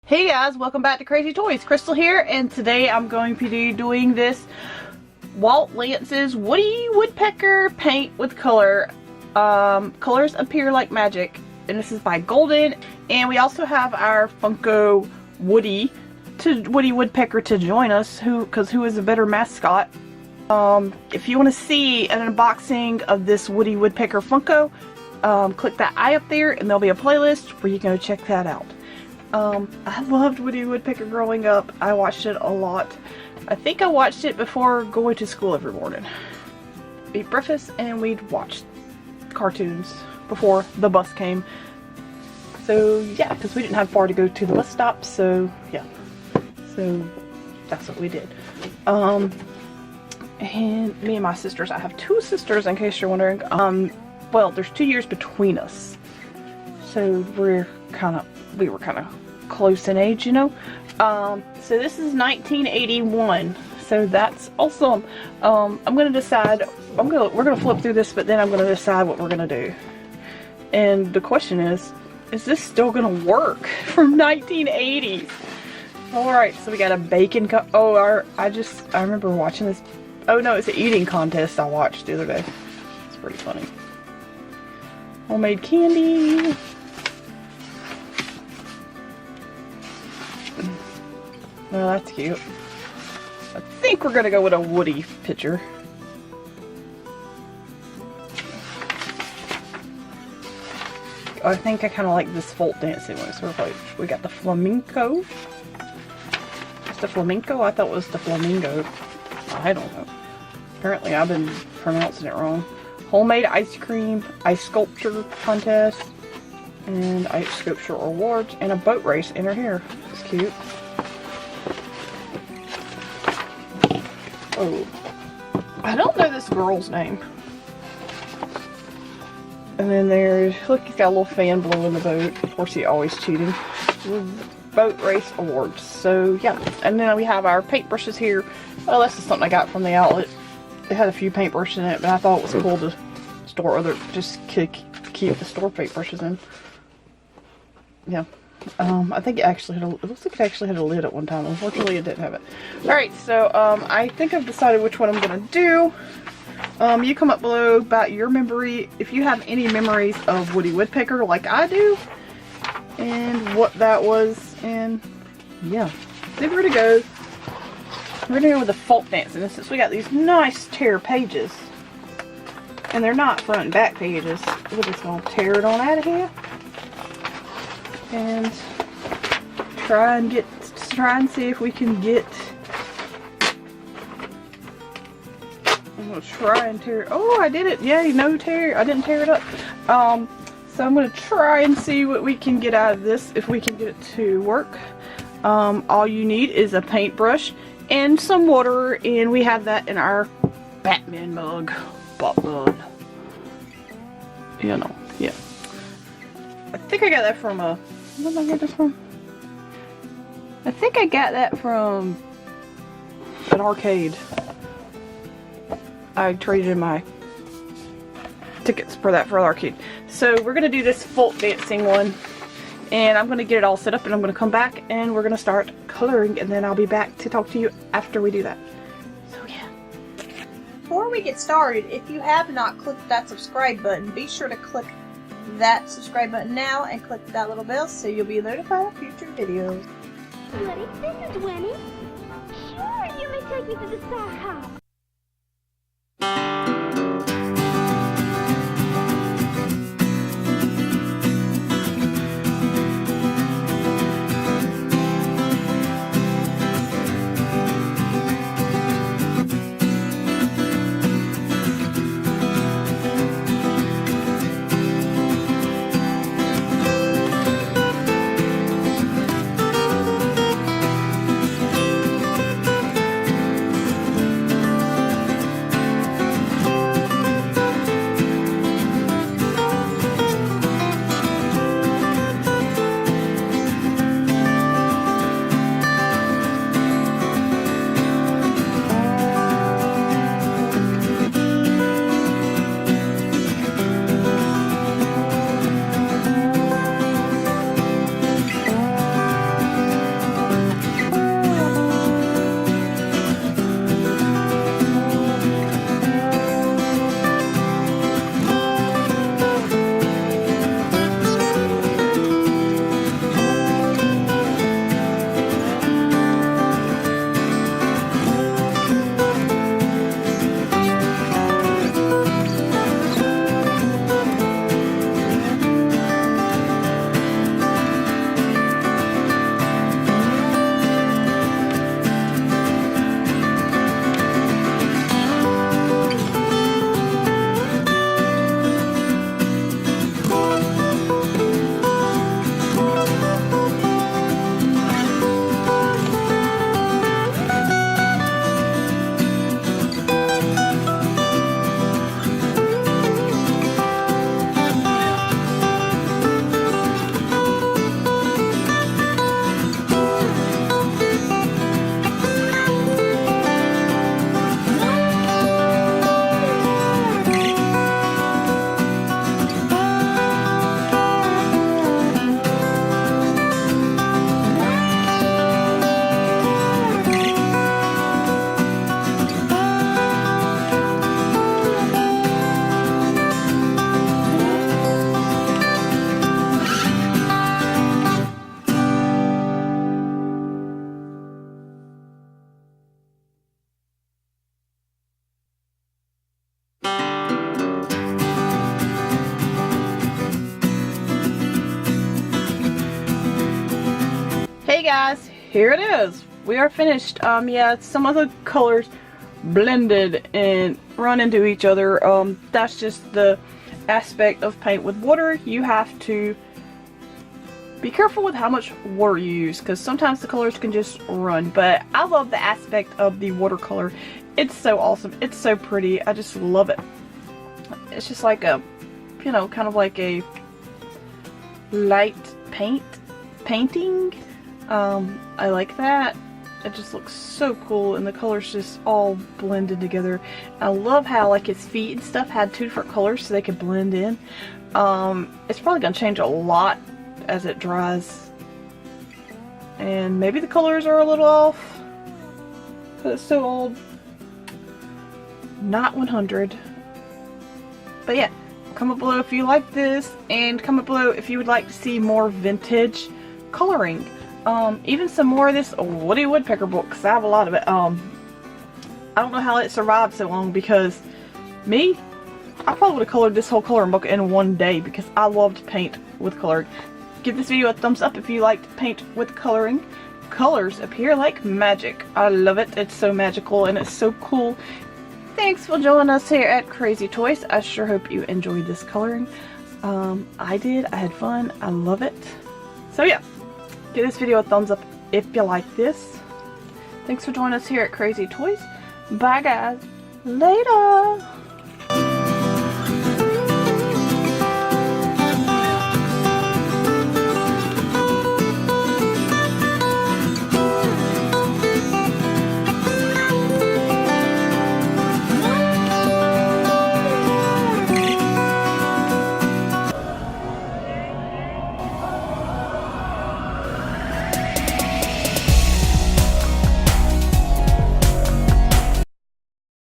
Hey guys, welcome back to CrazeeToys. Crystal here, and today I'm going to be doing this Walt Lance's Woody Woodpecker paint with color. Colors appear like magic, and this is by Golden. And we also have our Funko Woody Woodpecker to join us, because who is a better mascot? If you want to see an unboxing of this Woody Woodpecker Funko, click that eye up there, and there'll be a playlist where you can go check that out. I loved Woody Woodpecker growing up. I watched it a lot. I think I watched it before going to school every morning. Eat breakfast and we'd watch cartoons before the bus came. So yeah, because we didn't have far to go to the bus stop, so yeah. So that's what we did. And me and my sisters, I have two sisters in case you're wondering. Well, there's 2 years between us. So we were kind of close in age, you know. So this is 1981, so that's awesome. I'm gonna decide, we're gonna flip through this, but then I'm gonna decide what we're gonna do. And the question is this still gonna work from 1980s? Alright, so we got a bacon cup. Oh, I remember watching this. Oh no, it's an eating contest I watched the other day. It's pretty funny. Homemade candy. Oh, that's cute. I think we're gonna go with a Woody picture. I think I kind of like this folk dancing one. Sort of like, we got the flamenco. It's the flamenco? I thought it was the flamingo. I don't know. Apparently I've been pronouncing it wrong. Homemade ice cream, ice sculpture contest, and ice sculpture awards, and a boat race in her hair. It's cute. Oh, I don't know this girl's name. And then there's, look, he's got a little fan blowing the boat. Of course, he's always cheating. Boat race awards. So yeah, and then we have our paintbrushes here. Well, this is something I got from the outlet. It had a few paintbrushes in it, but I thought it was cool to store just keep the store paintbrushes in. Yeah. I think it actually had it looks like it actually had a lid at one time. Unfortunately, it didn't have it. Alright, so, I think I've decided which one I'm gonna do. You come up below about your memory, if you have any memories of Woody Woodpecker like I do, and what that was, and, yeah. Then we're gonna go with the folk dancing. And since we got these nice tear pages, and they're not front and back pages, we're just gonna tear it on out of here. And try and see if we can get. I'm gonna try and tear. Oh, I did it! Yay! No tear. I didn't tear it up. So I'm gonna try and see what we can get out of this, if we can get it to work. All you need is a paintbrush and some water, and we have that in our Batman mug. Batman. You know, yeah. I think I got that from a. Where did I get this from? I think I got that from an arcade. I traded in my tickets for that for an arcade. So we're gonna do this folk dancing one, and I'm gonna get it all set up, and I'm gonna come back and we're gonna start coloring, and then I'll be back to talk to you after we do that. So yeah. Before we get started, if you have not clicked that subscribe button, be sure to click that subscribe button now and click that little bell so you'll be notified of future videos. Woody, this is Winnie. Sure, you may take me to the Star House. guys, here it is. We are finished. Yeah, some of the colors blended and run into each other. That's just the aspect of paint with water. You have to be careful with how much water you use, because sometimes the colors can just run. But I love the aspect of the watercolor. It's so awesome. It's so pretty. I just love it. It's just like a, you know, kind of like a light painting. I like that. It just looks so cool, and the colors just all blended together. I love how like his feet and stuff had two different colors so they could blend in. It's probably gonna change a lot as it dries, and maybe the colors are a little off because it's so old. Not 100. But yeah, comment below if you like this, and comment below if you would like to see more vintage coloring. Even some more of this Woody Woodpecker book, because I have a lot of it. I don't know how it survived so long, because me, I probably would have colored this whole coloring book in one day, because I loved paint with color. Give this video a thumbs up if you liked paint with coloring. Colors appear like magic. I love it. It's so magical and it's so cool. Thanks for joining us here at CrazeeToys. I sure hope you enjoyed this coloring. I did. I had fun. I love it. So yeah, give this video a thumbs up if you like this. Thanks for joining us here at CrazeeToys. Bye guys. Later.